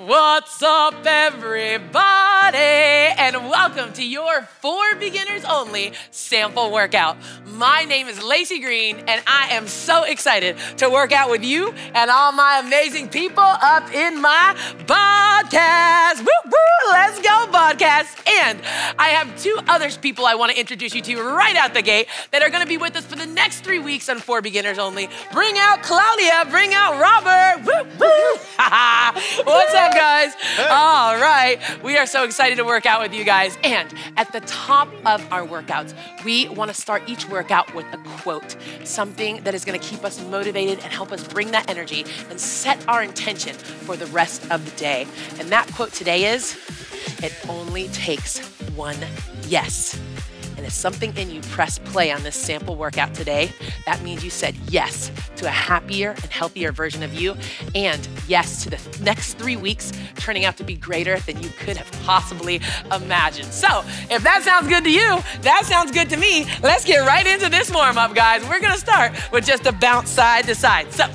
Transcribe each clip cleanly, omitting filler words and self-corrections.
What's up, everybody? And welcome to your For Beginners Only sample workout. My name is Lacey Green, and I am so excited to work out with you and all my amazing people up in my podcast. Woo, woo, let's go, podcast. And I have two other people I want to introduce you to right out the gate that are going to be with us for the next 3 weeks on For Beginners Only. Bring out Claudia, bring out Robert. Woo, woo. What's up, guys? All right, we are so excited to work out with you guys. And at the top of our workouts, we want to start each workout with a quote, something that is going to keep us motivated and help us bring that energy and set our intention for the rest of the day. And that quote today is, "It only takes one yes." And if something in you pressed play on this sample workout today, that means you said yes to a happier and healthier version of you, and yes to the next 3 weeks turning out to be greater than you could have possibly imagined. So if that sounds good to you, that sounds good to me. Let's get right into this warm-up, guys. We're gonna start with just a bounce side to side. So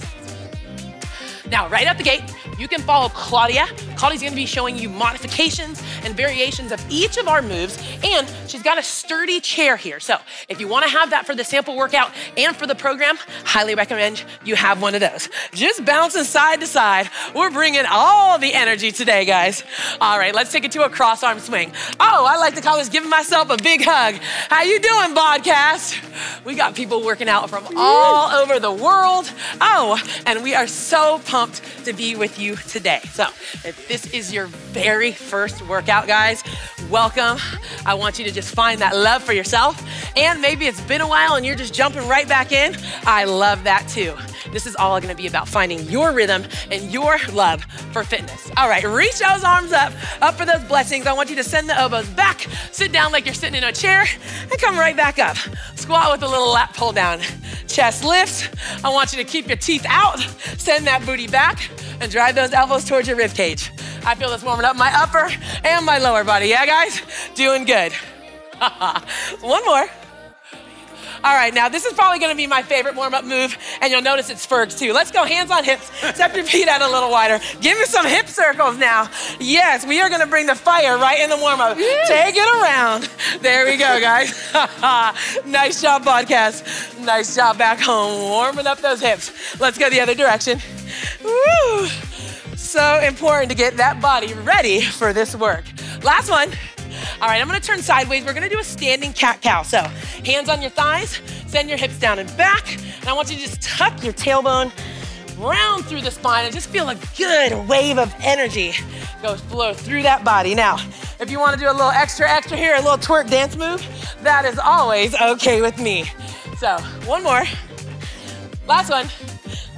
now, right out the gate, you can follow Claudia. Claudia's gonna be showing you modifications and variations of each of our moves, and she's got a sturdy chair here. So if you wanna have that for the sample workout and for the program, highly recommend you have one of those. Just bouncing side to side. We're bringing all the energy today, guys. All right, let's take it to a cross arm swing. Oh, I like to call this giving myself a big hug. How you doing, podcast? We got people working out from all over the world. Oh, and we are so pumped to be with you today. So if this is your very first workout, guys, welcome. I want you to just find that love for yourself. And maybe it's been a while and you're just jumping right back in. I love that too. This is all gonna be about finding your rhythm and your love for fitness. All right, reach those arms up for those blessings. I want you to send the elbows back, sit down like you're sitting in a chair, and come right back up. Squat with a little lat pull down. Chest lifts. I want you to keep your teeth out, send that booty back, and drive those elbows towards your rib cage. I feel this warming up my upper and my lower body. Yeah, guys? Doing good. One more. All right, now this is probably gonna be my favorite warm-up move, and you'll notice it's Fergs too. Let's go hands on hips, step your feet out a little wider. Give me some hip circles now. Yes, we are gonna bring the fire right in the warm-up. Take it around. There we go, guys. Nice job, podcast. Nice job back home, warming up those hips. Let's go the other direction. Woo! So important to get that body ready for this work. Last one. All right, I'm gonna turn sideways. We're gonna do a standing cat-cow. So hands on your thighs, send your hips down and back. And I want you to just tuck your tailbone round through the spine and just feel a good wave of energy flow through that body. Now, if you wanna do a little extra here, a little twerk dance move, that is always okay with me. So one more, last one.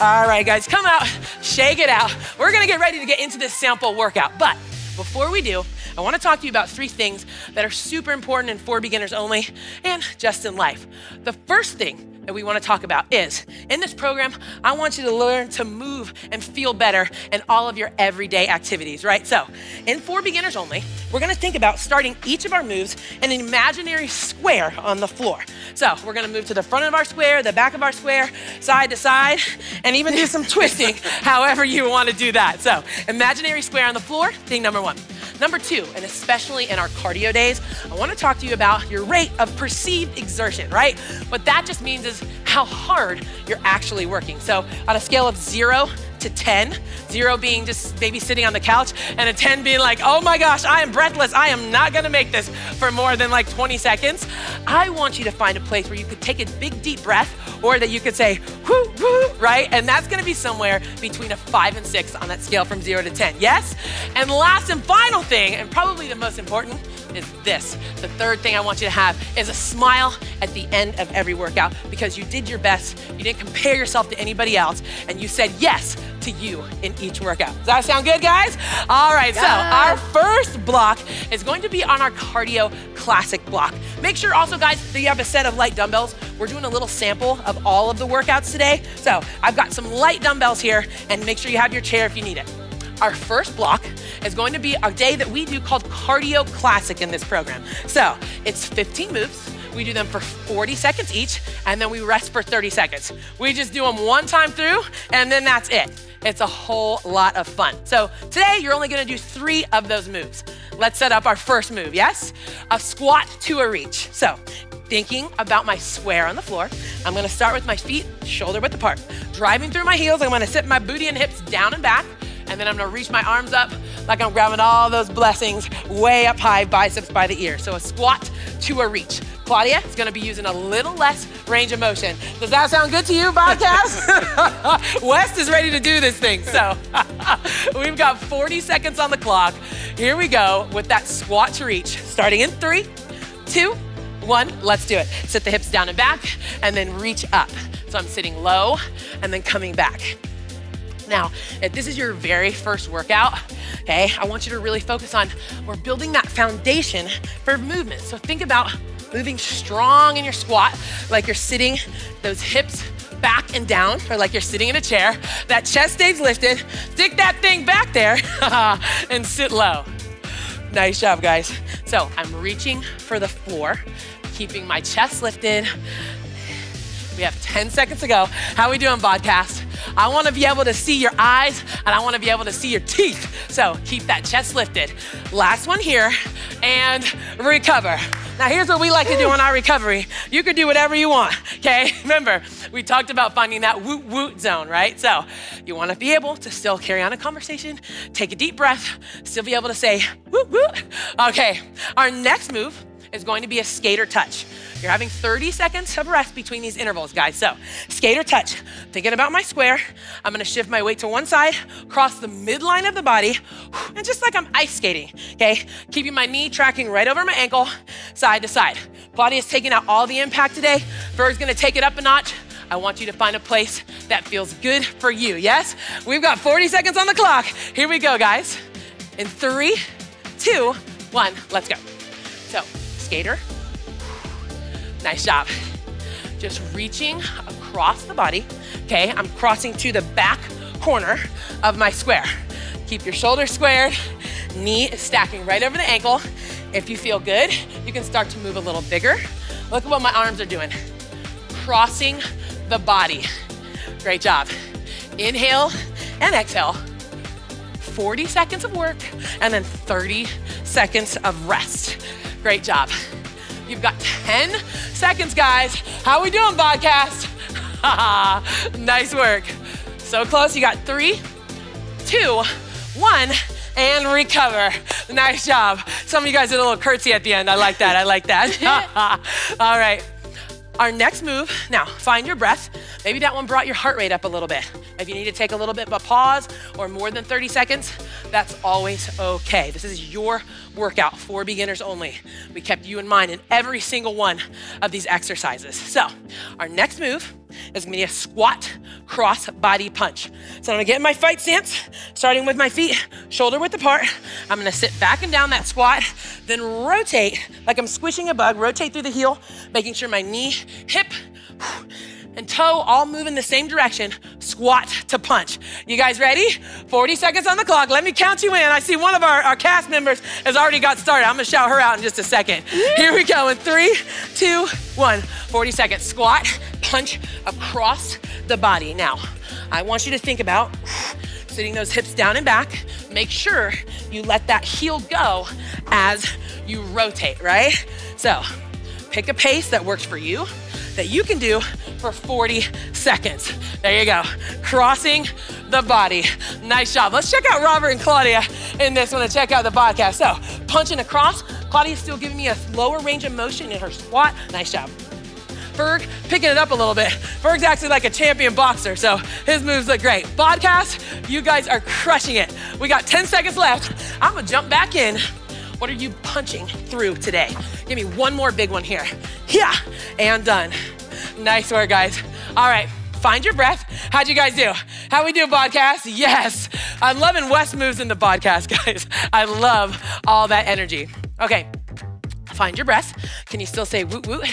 All right, guys, come out, shake it out. We're gonna get ready to get into this sample workout. But before we do, I wanna talk to you about 3 things that are super important and for beginners only and just in life. The first thing that we wanna talk about is, in this program, I want you to learn to move and feel better in all of your everyday activities, right? So, in For Beginners Only, we're gonna think about starting each of our moves in an imaginary square on the floor. So, we're gonna move to the front of our square, the back of our square, side to side, and even do some twisting, however you wanna do that. So, imaginary square on the floor, thing number 1. Number 2, and especially in our cardio days, I wanna talk to you about your rate of perceived exertion, right? What that just means is how hard you're actually working. So on a scale of 0 to 10, 0 being just maybe sitting on the couch, and a 10 being like, oh my gosh, I am breathless. I am not gonna make this for more than like 20 seconds. I want you to find a place where you could take a big deep breath, or that you could say, whoo, whoo, right? And that's gonna be somewhere between a 5 and 6 on that scale from 0 to 10, yes? And last and final thing, and probably the most important, is this. The third thing I want you to have is a smile at the end of every workout, because you did your best, you didn't compare yourself to anybody else, and you said yes to you in each workout. Does that sound good, guys? All right, so our first block is going to be on our cardio classic block. Make sure also, guys, that you have a set of light dumbbells. We're doing a little sample of all of the workouts today. So I've got some light dumbbells here, and make sure you have your chair if you need it. Our first block is going to be a day that we do called Cardio Classic in this program. So it's 15 moves. We do them for 40 seconds each, and then we rest for 30 seconds. We just do them one time through, and then that's it. It's a whole lot of fun. So today, you're only gonna do 3 of those moves. Let's set up our first move, yes? A squat to a reach. So thinking about my square on the floor, I'm gonna start with my feet shoulder width apart. Driving through my heels, I'm gonna sit my booty and hips down and back, and then I'm gonna reach my arms up like I'm grabbing all those blessings way up high, biceps by the ear. So a squat to a reach. Claudia is gonna be using a little less range of motion. Does that sound good to you, podcast? West is ready to do this thing. So we've got 40 seconds on the clock. Here we go with that squat to reach. Starting in 3, 2, 1, let's do it. Sit the hips down and back, and then reach up. So I'm sitting low, and then coming back. Now, if this is your very first workout, okay, I want you to really focus on, we're building that foundation for movement. So think about moving strong in your squat, like you're sitting those hips back and down, or like you're sitting in a chair. That chest stays lifted. Stick that thing back there and sit low. Nice job, guys. So I'm reaching for the floor, keeping my chest lifted. We have 10 seconds to go. How we doing, podcast? I wanna be able to see your eyes, and I wanna be able to see your teeth. So keep that chest lifted. Last one here, and recover. Now here's what we like to do on our recovery. You could do whatever you want, okay? Remember, we talked about finding that woot woot zone, right? So you wanna be able to still carry on a conversation, take a deep breath, still be able to say woot woot. Okay, our next move is going to be a skater touch. You're having 30 seconds of rest between these intervals, guys. So skater touch, thinking about my square, I'm gonna shift my weight to one side, cross the midline of the body, and just like I'm ice skating, okay? Keeping my knee tracking right over my ankle, side to side. Claudia's taking out all the impact today. Berg's gonna take it up a notch. I want you to find a place that feels good for you, yes? We've got 40 seconds on the clock. Here we go, guys. In 3, 2, 1, let's go. So, skater. Nice job. Just reaching across the body. Okay, I'm crossing to the back corner of my square. Keep your shoulders squared, knee is stacking right over the ankle. If you feel good, you can start to move a little bigger. Look at what my arms are doing. Crossing the body. Great job. Inhale and exhale. 40 seconds of work, and then 30 seconds of rest. Great job. You've got 10 seconds, guys. How we doing, podcast? Nice work. So close. You got 3, 2, 1, and recover. Nice job. Some of you guys did a little curtsy at the end. I like that. I like that. All right. Our next move, now find your breath. Maybe that one brought your heart rate up a little bit. If you need to take a little bit of a pause or more than 30 seconds, that's always okay. This is your workout for beginners only. We kept you in mind in every single one of these exercises. So our next move is gonna be a squat cross body punch. So I'm gonna get in my fight stance, starting with my feet shoulder width apart. I'm gonna sit back and down that squat, then rotate like I'm squishing a bug, rotate through the heel, making sure my knee, hip, and toe all move in the same direction, squat to punch. You guys ready? 40 seconds on the clock. Let me count you in. I see one of our cast members has already got started. I'm gonna shout her out in just a second. Here we go in 3, 2, 1. 40 seconds, squat, punch across the body. Now, I want you to think about sitting those hips down and back. Make sure you let that heel go as you rotate, right? So, pick a pace that works for you, that you can do for 40 seconds. There you go. Crossing the body. Nice job. Let's check out Robert and Claudia in this one and check out the podcast. So, punching across. Claudia's still giving me a lower range of motion in her squat. Nice job. Berg picking it up a little bit. Berg's actually like a champion boxer, so his moves look great. Podcast, you guys are crushing it. We got 10 seconds left. I'm gonna jump back in. What are you punching through today? Give me one more big one here. Yeah, and done. Nice work, guys. All right, find your breath. How'd you guys do? How we do, podcast? Yes. I'm loving Wes moves in the podcast, guys. I love all that energy. Okay, find your breath. Can you still say woot woot?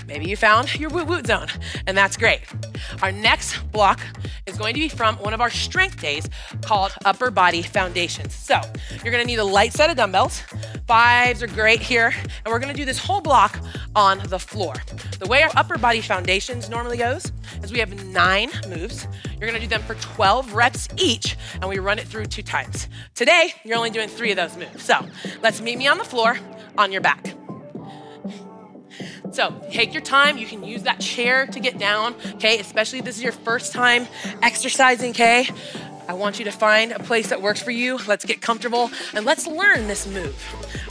Maybe you found your woot woot zone, and that's great. Our next block is going to be from one of our strength days called upper body foundations. So you're gonna need a light set of dumbbells. 5s are great here, and we're gonna do this whole block on the floor. The way our upper body foundations normally goes is we have 9 moves. You're gonna do them for 12 reps each, and we run it through 2 times. Today, you're only doing 3 of those moves. So let's meet me on the floor on your back. So take your time. You can use that chair to get down, okay? Especially if this is your first time exercising, okay? I want you to find a place that works for you. Let's get comfortable and let's learn this move.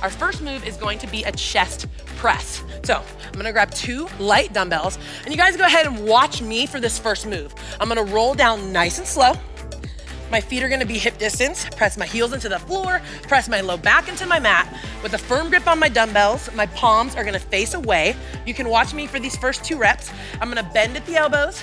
Our first move is going to be a chest press. So I'm gonna grab 2 light dumbbells and you guys go ahead and watch me for this first move. I'm gonna roll down nice and slow. My feet are gonna be hip distance, press my heels into the floor, press my low back into my mat. With a firm grip on my dumbbells, my palms are gonna face away. You can watch me for these first 2 reps. I'm gonna bend at the elbows,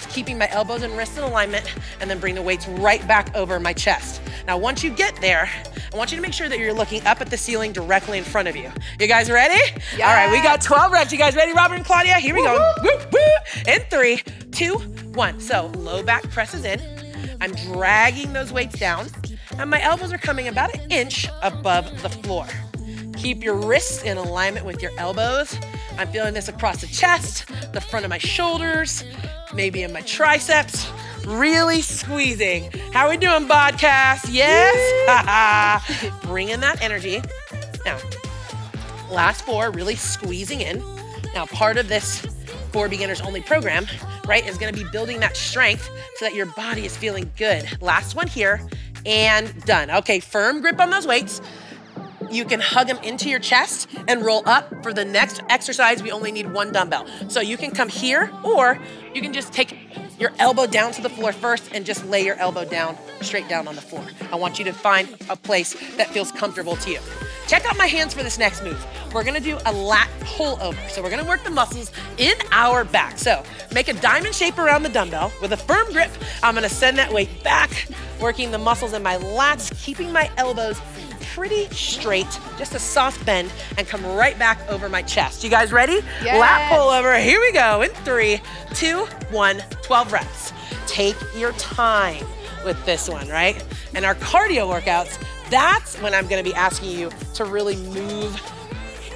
keeping my elbows and wrists in alignment, and then bring the weights right back over my chest. Now, once you get there, I want you to make sure that you're looking up at the ceiling directly in front of you. You guys ready? Yeah. All right, we got 12 reps. You guys ready, Robert and Claudia? Here we go. Woo, woo. In 3, 2, 1. So low back presses in. I'm dragging those weights down, and my elbows are coming about 1 inch above the floor. Keep your wrists in alignment with your elbows. I'm feeling this across the chest, the front of my shoulders, maybe in my triceps, really squeezing. How we doing, podcast? Yes? Bring in that energy. Now, last 4, really squeezing in. Now, part of this For Beginners Only program, right, is gonna be building that strength so that your body is feeling good. Last one here, and done. Okay, firm grip on those weights. You can hug them into your chest and roll up. For the next exercise, we only need 1 dumbbell. So you can come here, or you can just take your elbow down to the floor first and just lay your elbow down, straight down on the floor. I want you to find a place that feels comfortable to you. Check out my hands for this next move. We're gonna do a lat pullover. So we're gonna work the muscles in our back. So make a diamond shape around the dumbbell with a firm grip. I'm gonna send that weight back, working the muscles in my lats, keeping my elbows pretty straight, just a soft bend, and come right back over my chest. You guys ready? Yes. Lat pullover, here we go. In 3, 2, 1, 12 reps. Take your time with this one, right? And our cardio workouts, that's when I'm gonna be asking you to really move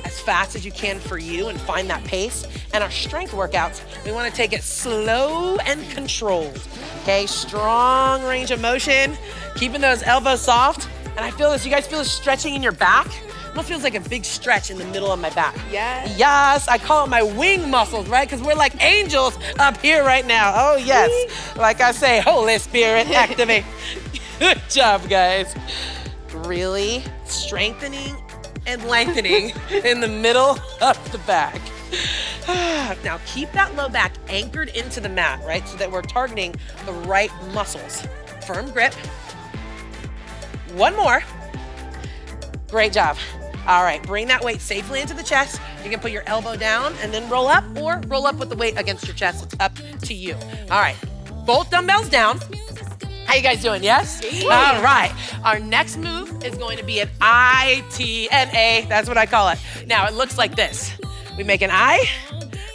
as fast as you can for you and find that pace. And our strength workouts, we wanna take it slow and controlled, okay? Strong range of motion, keeping those elbows soft. And I feel this, you guys feel this stretching in your back? It almost feels like a big stretch in the middle of my back. Yes. Yes, I call it my wing muscles, right? Because we're like angels up here right now. Oh yes, like I say, Holy Spirit, activate. Good job, guys. Really strengthening and lengthening in the middle of the back. Now keep that low back anchored into the mat, right? So that we're targeting the right muscles. Firm grip. 1 more. Great job. All right, bring that weight safely into the chest. You can put your elbow down and then roll up, or roll up with the weight against your chest. It's up to you. All right, both dumbbells down. How you guys doing, yes? Yeah. All right, our next move is going to be an I-T-N-A. That's what I call it. Now, it looks like this. We make an I,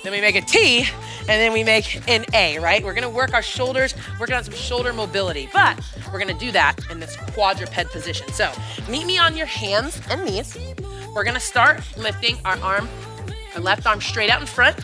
then we make a T, and then we make an A, right? We're gonna work our shoulders, working on some shoulder mobility, but we're gonna do that in this quadruped position. So meet me on your hands and knees. We're gonna start lifting our left arm straight out in front,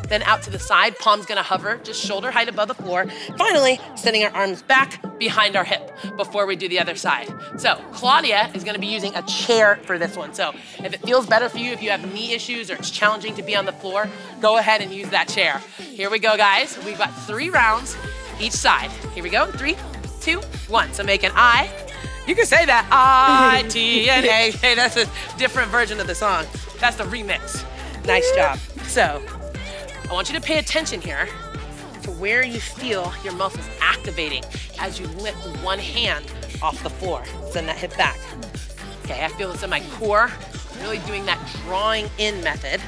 then out to the side, palm's gonna hover just shoulder height above the floor. Finally, sending our arms back behind our hip before we do the other side. So Claudia is gonna be using a chair for this one. So if it feels better for you, if you have knee issues or it's challenging to be on the floor, go ahead and use that chair. Here we go, guys. We've got 3 rounds each side. Here we go, 3, 2, 1. So make an I. You can say that, I-T-N-A. Hey, that's a different version of the song. That's the remix. Nice job. So I want you to pay attention here to where you feel your muscles activating as you lift one hand off the floor. Send that hip back. Okay, I feel this in my core, really doing that drawing in method,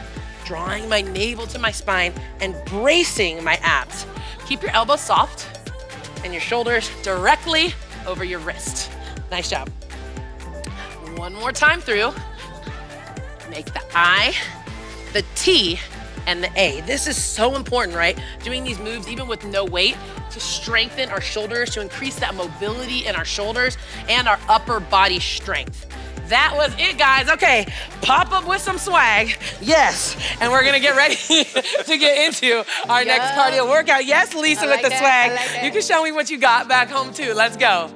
drawing my navel to my spine and bracing my abs. Keep your elbows soft and your shoulders directly over your wrist. Nice job. One more time through. Make the I, the T, and the A. This is so important, right? Doing these moves even with no weight to strengthen our shoulders, to increase that mobility in our shoulders and our upper body strength. That was it, guys. Okay, pop up with some swag. Yes, and we're gonna get ready to get into our next cardio workout. Yes, Lisa with the swag. You can show me what you got back home too. Let's go.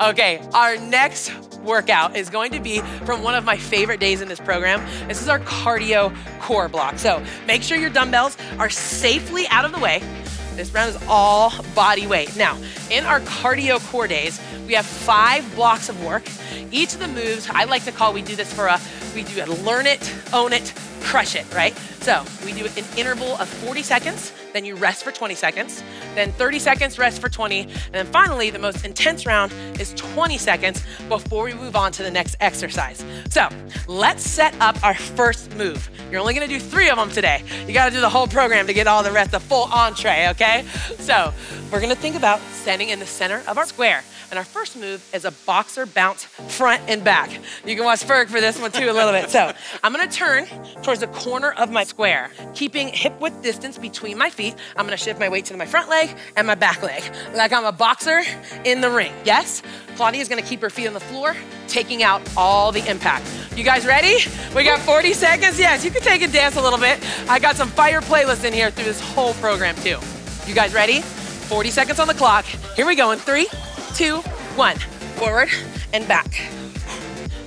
Okay, our next workout is going to be from one of my favorite days in this program. This is our cardio core block. So make sure your dumbbells are safely out of the way. This round is all body weight. Now, in our cardio core days, we have 5 blocks of work. Each of the moves, I like to call, we do it learn it, own it, crush it, right? So we do an interval of 40 seconds, then you rest for 20 seconds, then 30 seconds, rest for 20, and then finally, the most intense round is 20 seconds before we move on to the next exercise. So let's set up our first move. You're only gonna do 3 of them today. You gotta do the whole program to get all the rest, the full entree, okay? So we're gonna think about standing in the center of our square. And our first move is a boxer bounce front and back. You can watch Ferg for this one too a little bit. So I'm gonna turn towards the corner of my square, keeping hip width distance between my feet. I'm gonna shift my weight to my front leg and my back leg, like I'm a boxer in the ring, yes? Claudia's gonna keep her feet on the floor, taking out all the impact. You guys ready? We got 40 seconds. Yes, you can take and dance a little bit. I got some fire playlists in here through this whole program too. You guys ready? 40 seconds on the clock. Here we go in 3, 2, 1. Forward and back.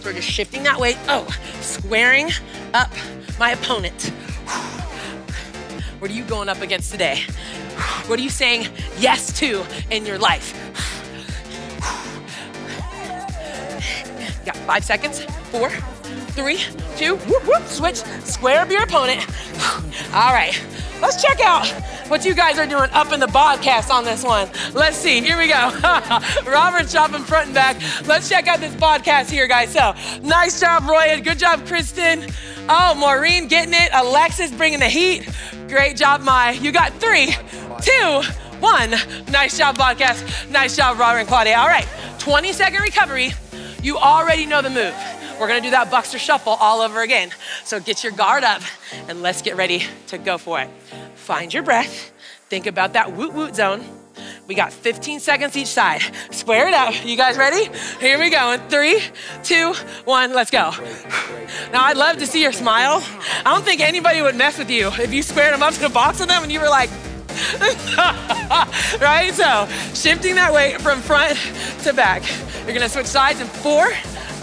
So we're just shifting that weight. Oh, squaring up my opponent. What are you going up against today? What are you saying yes to in your life? Got 5 seconds. 4, 3, 2, whoop, whoop, switch. Square up your opponent. All right, let's check out what you guys are doing up in the podcast on this one. Let's see, here we go. Robert's chopping front and back. Let's check out this podcast here, guys. So, nice job, Roy. Good job, Kristen. Oh, Maureen getting it. Alexis bringing the heat. Great job, Mai. You got 3, 2, 1. Nice job, podcast. Nice job, Robert and Claudia. All right, 20-second recovery. You already know the move. We're gonna do that Buckster shuffle all over again. So get your guard up and let's get ready to go for it. Find your breath. Think about that woot woot zone. We got 15 seconds each side. Square it up. You guys ready? Here we go in 3, 2, 1, let's go. Now I'd love to see your smile. I don't think anybody would mess with you if you squared them up to box with them and you were like, right? So shifting that weight from front to back. You're gonna switch sides in 4,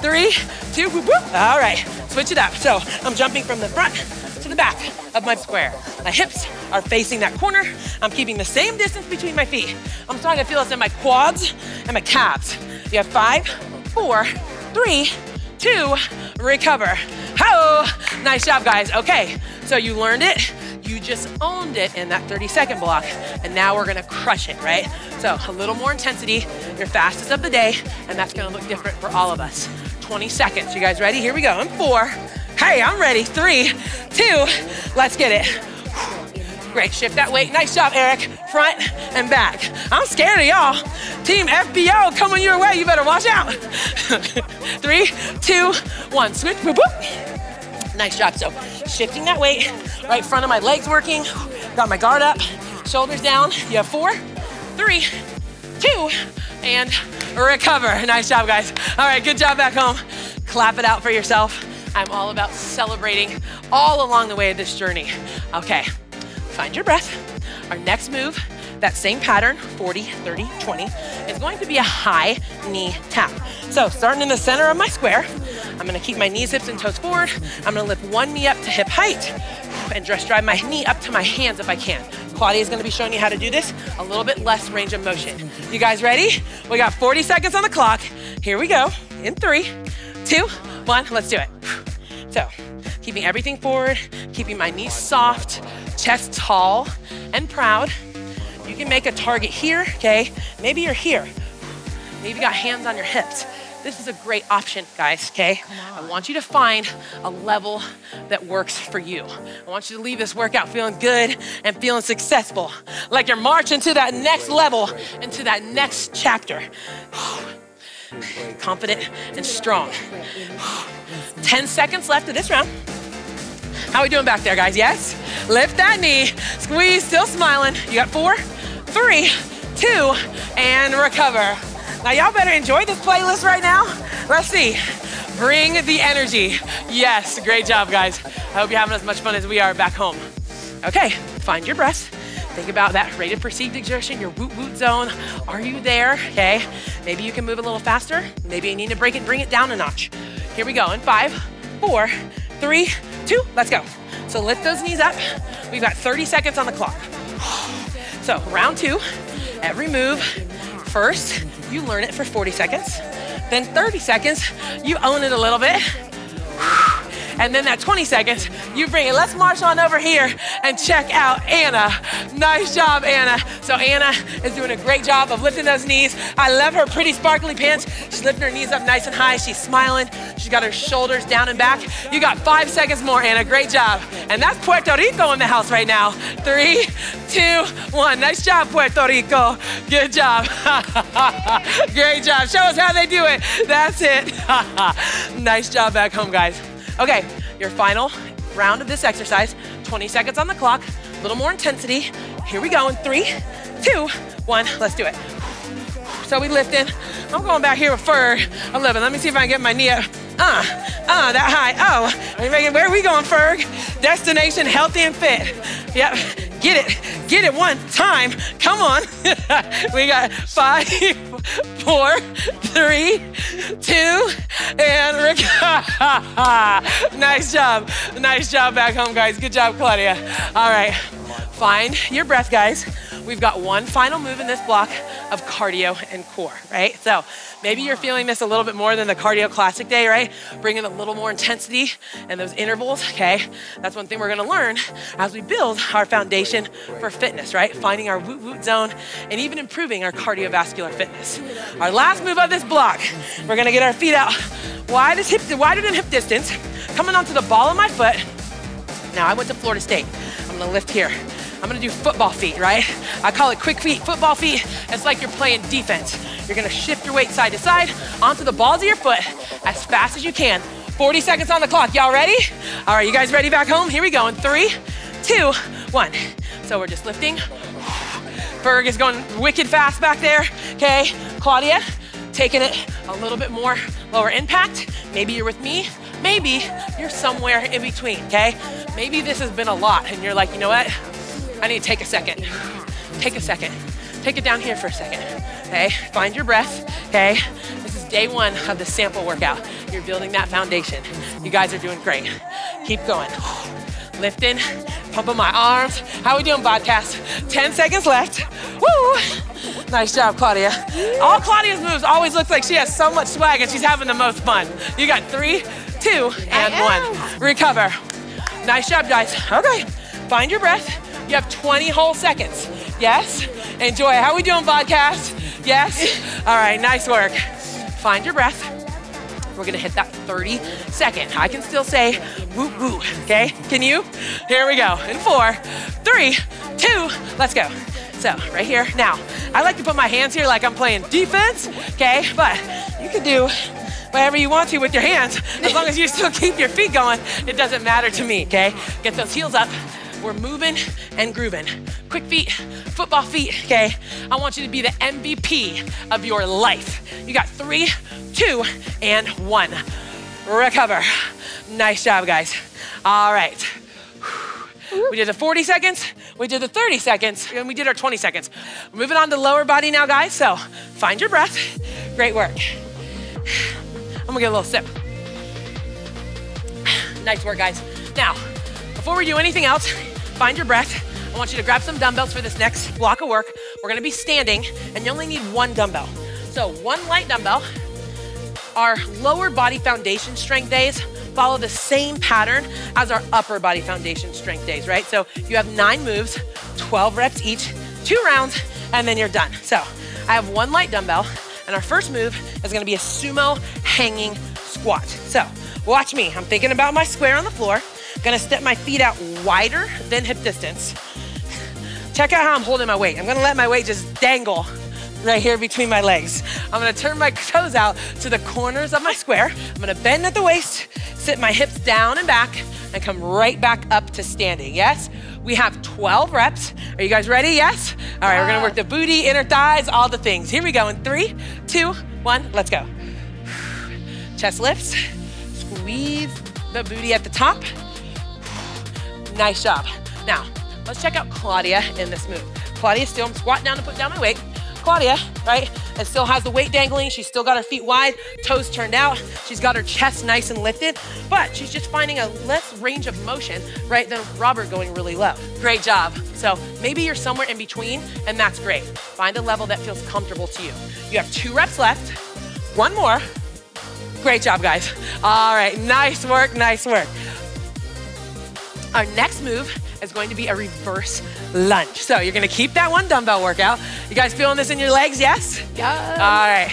3, 2, whoop, whoop. All right, switch it up. So I'm jumping from the front to the back of my square. My hips are facing that corner. I'm keeping the same distance between my feet. I'm starting to feel this in my quads and my calves. You have 5, 4, 3, 2, recover. Oh, nice job, guys. Okay, so you learned it. You just owned it in that 30-second block, and now we're gonna crush it, right? So a little more intensity, your fastest of the day, and that's gonna look different for all of us. 20 seconds, you guys ready? Here we go, in 4. Hey, I'm ready, 3, 2, let's get it. Great, shift that weight, nice job, Eric. Front and back. I'm scared of y'all. Team FBO coming your way, you better watch out. 3, 2, 1, switch, whoop, whoop. Nice job, so shifting that weight, right front of my legs working, got my guard up, shoulders down. You have 4, 3, 2, and recover. Nice job, guys. All right, good job back home. Clap it out for yourself. I'm all about celebrating all along the way of this journey. Okay, find your breath. Our next move, that same pattern, 40, 30, 20, is going to be a high knee tap. So starting in the center of my square, I'm gonna keep my knees, hips, and toes forward. I'm gonna lift one knee up to hip height and just drive my knee up to my hands if I can. Claudia is gonna be showing you how to do this, a little bit less range of motion. You guys ready? We got 40 seconds on the clock. Here we go, in 3, 2, 1, let's do it. So, keeping everything forward, keeping my knees soft, chest tall and proud. You can make a target here, okay? Maybe you're here. Maybe you got hands on your hips. This is a great option, guys, okay? I want you to find a level that works for you. I want you to leave this workout feeling good and feeling successful, like you're marching to that next level, into that next chapter. Confident and strong. 10 seconds left of this round. How are we doing back there, guys? Yes? Lift that knee, squeeze, still smiling. You got 4, 3, 2, and recover. Now y'all better enjoy this playlist right now. Let's see. Bring the energy. Yes, great job, guys. I hope you're having as much fun as we are back home. Okay, find your breath. Think about that rated perceived exertion, your woot woot zone. Are you there? Okay, maybe you can move a little faster. Maybe you need to bring it down a notch. Here we go in 5, 4, 3, 2, let's go. So lift those knees up. We've got 30 seconds on the clock. So round 2, every move, first, you learn it for 40 seconds. Then 30 seconds, you own it a little bit. And then that 20 seconds, you bring it. Let's march on over here and check out Anna. Nice job, Anna. So Anna is doing a great job of lifting those knees. I love her pretty sparkly pants. She's lifting her knees up nice and high. She's smiling. She's got her shoulders down and back. You got 5 seconds more, Anna. Great job. And that's Puerto Rico in the house right now. 3, 2, 1. Nice job, Puerto Rico. Good job. Great job. Show us how they do it. That's it. Nice job back home, guys. Okay, your final round of this exercise, 20 seconds on the clock, a little more intensity. Here we go in 3, 2, 1, let's do it. So we lift in. I'm going back here with Ferg. I'm living. Let me see if I can get my knee up. That high. Oh, where are we going, Ferg? Destination healthy and fit. Yep, get it one time. Come on. We got 5, 4, 3, 2, and nice job back home, guys. Good job, Claudia. All right, find your breath, guys. We've got one final move in this block of cardio and core, right? So maybe you're feeling this a little bit more than the cardio classic day, right? Bringing a little more intensity and those intervals, okay? That's one thing we're gonna learn as we build our foundation for fitness, right? Finding our woot woot zone and even improving our cardiovascular fitness. Our last move of this block, we're gonna get our feet out wider than hip distance, coming onto the ball of my foot. Now I went to Florida State. I'm gonna lift here. I'm gonna do football feet, right? I call it quick feet, football feet. It's like you're playing defense. You're gonna shift your weight side to side onto the balls of your foot as fast as you can. 40 seconds on the clock, y'all ready? All right, you guys ready back home? Here we go in 3, 2, 1. So we're just lifting. Ferg is going wicked fast back there, okay? Claudia, taking it a little bit more lower impact. Maybe you're with me, maybe you're somewhere in between, okay? Maybe this has been a lot and you're like, you know what? I need to take a second. Take a second. Take it down here for a second, okay? Find your breath, okay? This is day 1 of the sample workout. You're building that foundation. You guys are doing great. Keep going. Lifting, pumping my arms. How we doing, podcast? 10 seconds left. Woo! Nice job, Claudia. All Claudia's moves always look like she has so much swag and she's having the most fun. You got 3, 2, and 1. Recover. Nice job, guys. Okay, find your breath. You have 20 whole seconds. Yes? Enjoy. How we doing, podcast? Yes? All right, nice work. Find your breath. We're gonna hit that 30-second. I can still say woo woo, okay? Can you? Here we go. In 4, 3, 2, let's go. So right here. Now, I like to put my hands here like I'm playing defense, okay? But you can do whatever you want to with your hands. As long as you still keep your feet going, it doesn't matter to me, okay? Get those heels up. We're moving and grooving. Quick feet, football feet, okay? I want you to be the MVP of your life. You got 3, 2, and 1. Recover. Nice job, guys. All right. We did the 40 seconds, we did the 30 seconds, and we did our 20 seconds. We're moving on to lower body now, guys, so find your breath. Great work. I'm gonna get a little sip. Nice work, guys. Now, before we do anything else, find your breath. I want you to grab some dumbbells for this next block of work. We're gonna be standing, and you only need 1 dumbbell. So 1 light dumbbell. Our lower body foundation strength days follow the same pattern as our upper body foundation strength days, right? So you have 9 moves, 12 reps each, 2 rounds, and then you're done. So I have 1 light dumbbell, and our first move is gonna be a sumo hanging squat. So watch me. I'm thinking about my square on the floor. Gonna step my feet out wider than hip distance. Check out how I'm holding my weight. I'm gonna let my weight just dangle right here between my legs. I'm gonna turn my toes out to the corners of my square. I'm gonna bend at the waist, sit my hips down and back, and come right back up to standing, yes? We have 12 reps. Are you guys ready, yes? All right, we're gonna work the booty, inner thighs, all the things. Here we go in 3, 2, 1, let's go. Chest lifts, Squeeze the booty at the top. Nice job. Now, let's check out Claudia in this move. Claudia still, I'm squatting down to put down my weight. Claudia, right, and still has the weight dangling. She's still got her feet wide, toes turned out. She's got her chest nice and lifted, but she's just finding a less range of motion, right, than Robert going really low. Great job. So maybe you're somewhere in between, and that's great. Find a level that feels comfortable to you. You have 2 reps left. 1 more. Great job, guys. All right, nice work, nice work. Our next move is going to be a reverse lunge. So you're gonna keep that 1 dumbbell workout. You guys feeling this in your legs, yes? Yes. All right,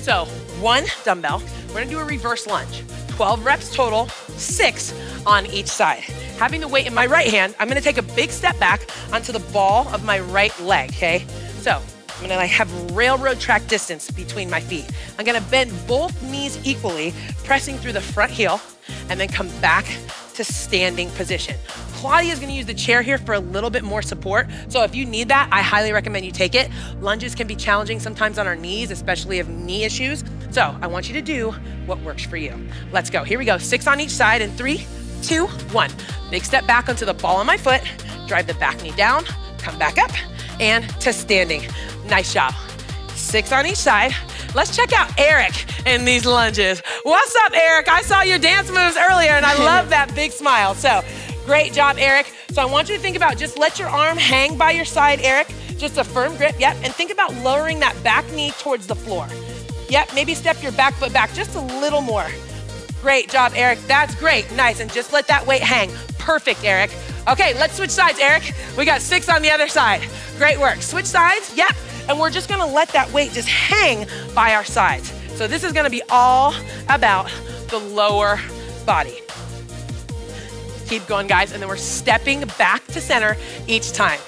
so 1 dumbbell. We're gonna do a reverse lunge. 12 reps total, 6 on each side. Having the weight in my right hand, I'm gonna take a big step back onto the ball of my right leg, okay? So I'm gonna have railroad track distance between my feet. I'm gonna bend both knees equally, pressing through the front heel, and then come back to standing position. Claudia is gonna use the chair here for a little bit more support. So if you need that, I highly recommend you take it. Lunges can be challenging sometimes on our knees, especially if knee issues. So I want you to do what works for you. Let's go, here we go. 6 on each side in 3, 2, 1. Big step back onto the ball of my foot, drive the back knee down, come back up, and to standing. Nice job. 6 on each side. Let's check out Eric in these lunges. What's up, Eric? I saw your dance moves earlier and I love that big smile. So great job, Eric. So I want you to think about just let your arm hang by your side, Eric. Just a firm grip, yep. And think about lowering that back knee towards the floor. Yep, maybe step your back foot back just a little more. Great job, Eric. That's great, nice. And just let that weight hang. Perfect, Eric. Okay, let's switch sides, Eric. We got 6 on the other side. Great work. Switch sides, yep. And we're just gonna let that weight just hang by our sides. So this is gonna be all about the lower body. Keep going, guys, and then we're stepping back to center each time.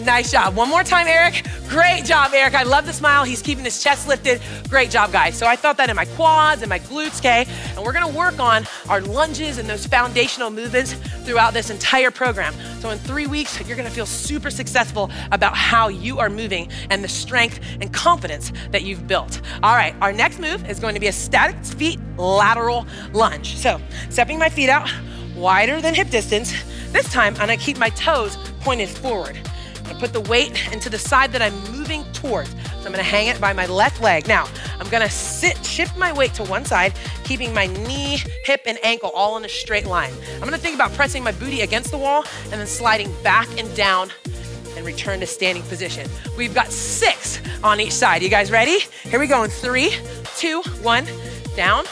Nice job. 1 more time, Eric. Great job, Eric. I love the smile. He's keeping his chest lifted. Great job, guys. So I felt that in my quads and my glutes, okay? And we're gonna work on our lunges and those foundational movements throughout this entire program. So in 3 weeks, you're gonna feel super successful about how you are moving and the strength and confidence that you've built. All right, our next move is going to be a static feet lateral lunge. So stepping my feet out wider than hip distance. This time, I'm gonna keep my toes pointed forward. I put the weight into the side that I'm moving towards. So I'm gonna hang it by my left leg. Now, I'm gonna shift my weight to one side, keeping my knee, hip, and ankle all in a straight line. I'm gonna think about pressing my booty against the wall and then sliding back and down and return to standing position. We've got 6 on each side. You guys ready? Here we go in 3, 2, 1, down,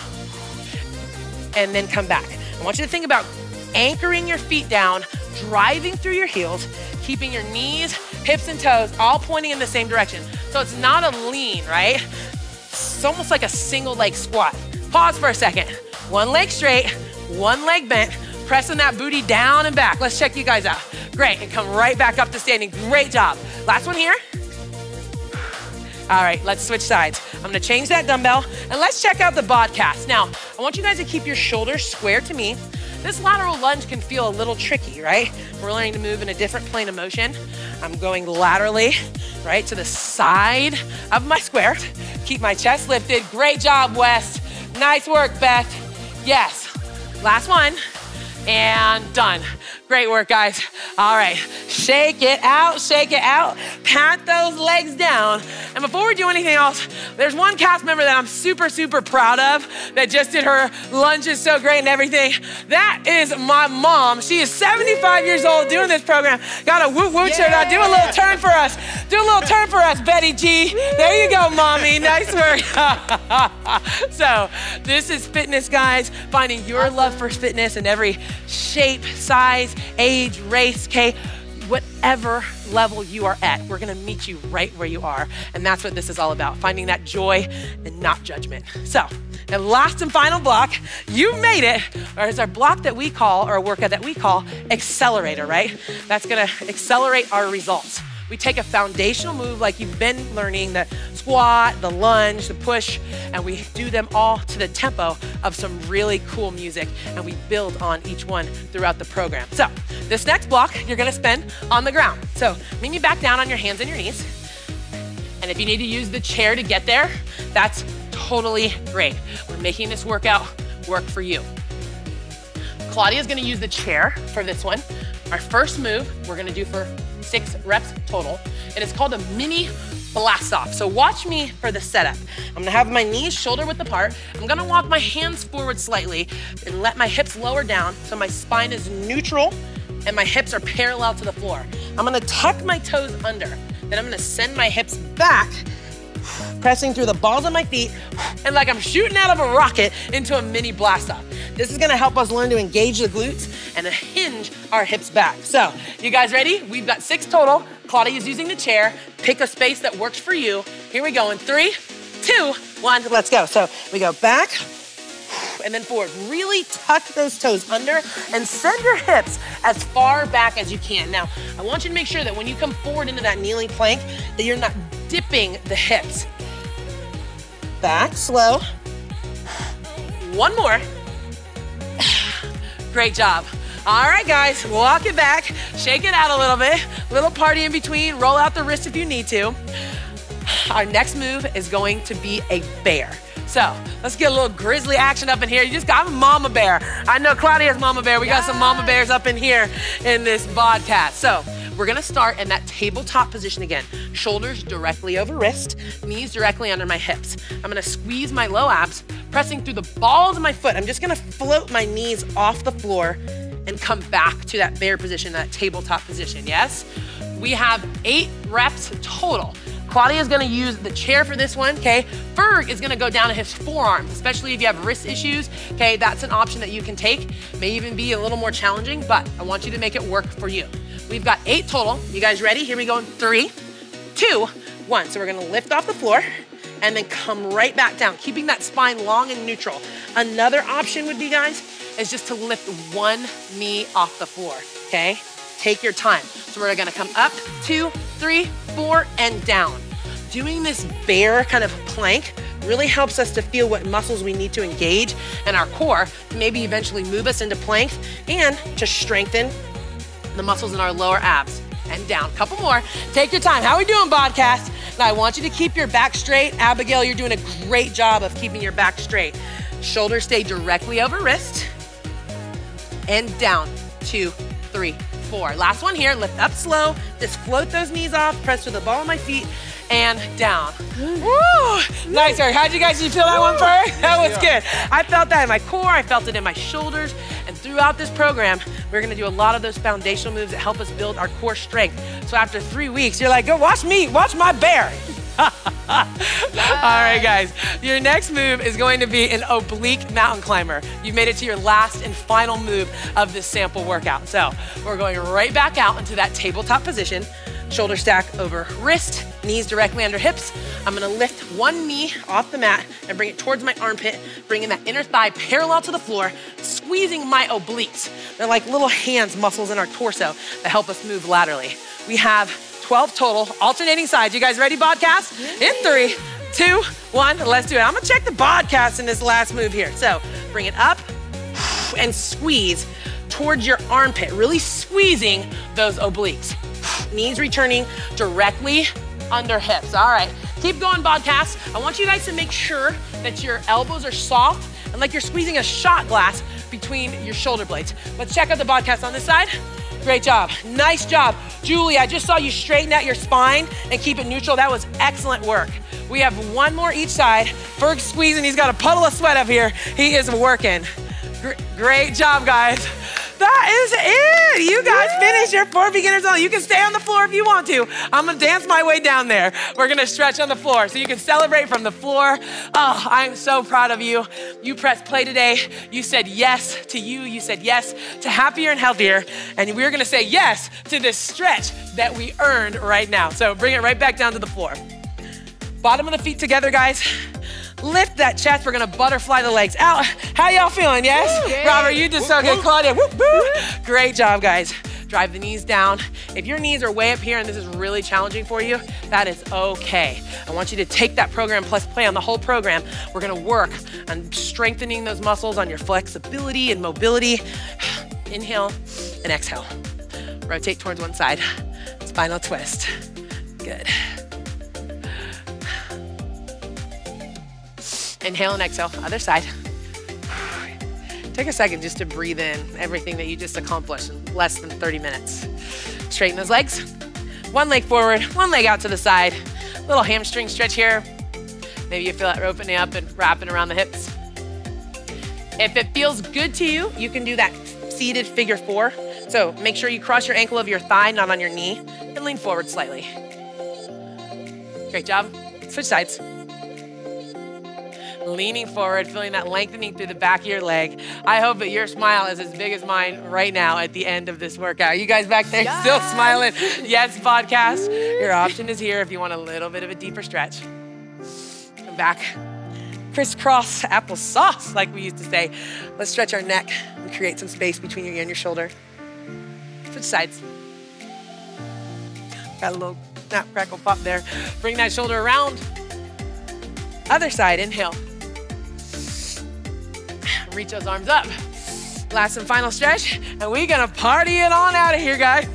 and then come back. I want you to think about anchoring your feet down, driving through your heels, keeping your knees, hips, and toes all pointing in the same direction. So it's not a lean, right? It's almost like a single leg squat. Pause for a second. 1 leg straight, 1 leg bent, pressing that booty down and back. Let's check you guys out. Great, and come right back up to standing. Great job. Last one here. All right, let's switch sides. I'm gonna change that dumbbell, and let's check out the BODcast. Now, I want you guys to keep your shoulders square to me. This lateral lunge can feel a little tricky, right? We're learning to move in a different plane of motion. I'm going laterally, right, to the side of my square. Keep my chest lifted. Great job, Wes. Nice work, Beth. Yes. Last one, and done. Great work, guys. All right, shake it out, pat those legs down. And before we do anything else, there's one cast member that I'm super, super proud of that just did her lunges so great and everything. That is my mom. She is 75 years old doing this program. Got a woot woot shirt on. Do a little turn for us. Do a little turn for us, Betty G. There you go, mommy. Nice work. So this is fitness, guys. Finding your love for fitness in every shape, size, age, race, okay? Whatever level you are at, we're gonna meet you right where you are. And that's what this is all about, finding that joy and not judgment. So, and last and final block, you made it, or it's our block that we call, or a workout that we call accelerator, right? That's gonna accelerate our results. We take a foundational move like you've been learning, the squat, the lunge, the push, and we do them all to the tempo of some really cool music, and we build on each one throughout the program. So this next block, you're gonna spend on the ground. So meet me back down on your hands and your knees. And if you need to use the chair to get there, that's totally great. We're making this workout work for you. Claudia's gonna use the chair for this one. Our first move, we're gonna do for 6 reps total, and it's called a mini Blastoff. So watch me for the setup. I'm gonna have my knees shoulder width apart. I'm gonna walk my hands forward slightly and let my hips lower down so my spine is neutral and my hips are parallel to the floor. I'm gonna tuck my toes under. Then I'm gonna send my hips back, pressing through the balls of my feet, and like I'm shooting out of a rocket into a mini Blastoff. This is gonna help us learn to engage the glutes and hinge our hips back. So, you guys ready? We've got 6 total. Claudia's using the chair. Pick a space that works for you. Here we go in 3, 2, 1, let's go. So we go back and then forward. Really tuck those toes under and send your hips as far back as you can. Now, I want you to make sure that when you come forward into that kneeling plank, that you're not dipping the hips. Back, slow. One more. Great job. All right, guys, walk it back, shake it out a little bit, little party in between, roll out the wrist if you need to. Our next move is going to be a bear. So let's get a little grizzly action up in here. You just got a mama bear. I know Claudia's mama bear. We got some mama bears up in here in this podcast. So we're gonna start in that tabletop position again. Shoulders directly over wrist, knees directly under my hips. I'm gonna squeeze my low abs, pressing through the balls of my foot. I'm just gonna float my knees off the floor and come back to that bear position, that tabletop position, yes? We have 8 reps total. Claudia's gonna use the chair for this one, okay? Ferg is gonna go down to his forearms, especially if you have wrist issues, okay? That's an option that you can take. May even be a little more challenging, but I want you to make it work for you. We've got 8 total. You guys ready? Here we go in 3, 2, 1. So we're gonna lift off the floor and then come right back down, keeping that spine long and neutral. Another option would be, guys, is just to lift one knee off the floor, okay? Take your time. So we're gonna come up, 2, 3, 4, and down. Doing this bear kind of plank really helps us to feel what muscles we need to engage in our core to maybe eventually move us into plank and to strengthen the muscles in our lower abs. And down, couple more. Take your time. How are we doing, podcast? Now I want you to keep your back straight. Abigail, you're doing a great job of keeping your back straight. Shoulders stay directly over wrist. And down, 2, 3, 4. Last one here, lift up slow. Just float those knees off, press to the ball of my feet, and down. Woo! Nice, Eric. How'd you guys feel that one, Ferg? That was good. I felt that in my core, I felt it in my shoulders, and throughout this program, we're gonna do a lot of those foundational moves that help us build our core strength. So after 3 weeks, you're like, go watch me, watch my bear. All right, guys. Your next move is going to be an oblique mountain climber. You've made it to your last and final move of this sample workout. So we're going right back out into that tabletop position. Shoulder stack over wrist, knees directly under hips. I'm gonna lift one knee off the mat and bring it towards my armpit, bringing that inner thigh parallel to the floor, squeezing my obliques. They're like little hands muscles in our torso that help us move laterally. We have 12 total, alternating sides. You guys ready, podcast? In 3, 2, 1, let's do it. I'm gonna check the podcast in this last move here. So bring it up and squeeze towards your armpit, really squeezing those obliques. Knees returning directly under hips. All right, keep going, podcast. I want you guys to make sure that your elbows are soft and like you're squeezing a shot glass between your shoulder blades. Let's check out the podcast on this side. Great job, nice job. Julie, I just saw you straighten out your spine and keep it neutral. That was excellent work. We have one more each side. Ferg's squeezing, he's got a puddle of sweat up here. He is working. Great job, guys. That is it. You guys finished your 4 beginners only. You can stay on the floor if you want to. I'm gonna dance my way down there. We're gonna stretch on the floor so you can celebrate from the floor. Oh, I'm so proud of you. You pressed play today. You said yes to you. You said yes to happier and healthier. And we're gonna say yes to this stretch that we earned right now. So bring it right back down to the floor. Bottom of the feet together, guys. Lift that chest. We're gonna butterfly the legs out. How y'all feeling, yes? Yeah. Robert, you did so good. Claudia, whoop, whoop. Great job, guys. Drive the knees down. If your knees are way up here and this is really challenging for you, that is okay. I want you to take that program plus play on the whole program. We're gonna work on strengthening those muscles, on your flexibility and mobility. Inhale and exhale. Rotate towards one side. Spinal twist. Good. Inhale and exhale, other side. Take a second just to breathe in everything that you just accomplished in less than 30 minutes. Straighten those legs. One leg forward, one leg out to the side. Little hamstring stretch here. Maybe you feel it opening up and wrapping around the hips. If it feels good to you, you can do that seated figure 4. So make sure you cross your ankle over your thigh, not on your knee, and lean forward slightly. Great job. Switch sides. Leaning forward, feeling that lengthening through the back of your leg. I hope that your smile is as big as mine right now at the end of this workout. You guys back there still smiling? Yes, podcast. Your option is here if you want a little bit of a deeper stretch. Come back. Crisscross applesauce, like we used to say. Let's stretch our neck and create some space between your ear and your shoulder. Switch sides. Got a little snap, crackle, pop there. Bring that shoulder around. Other side, inhale. Reach those arms up. Last and final stretch, and we're gonna party it on out of here, guys.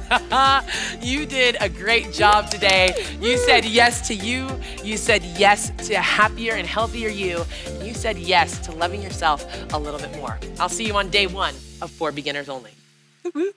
You did a great job today. You said yes to you. You said yes to a happier and healthier you. And you said yes to loving yourself a little bit more. I'll see you on day 1 of For Beginners Only. Woo-woo.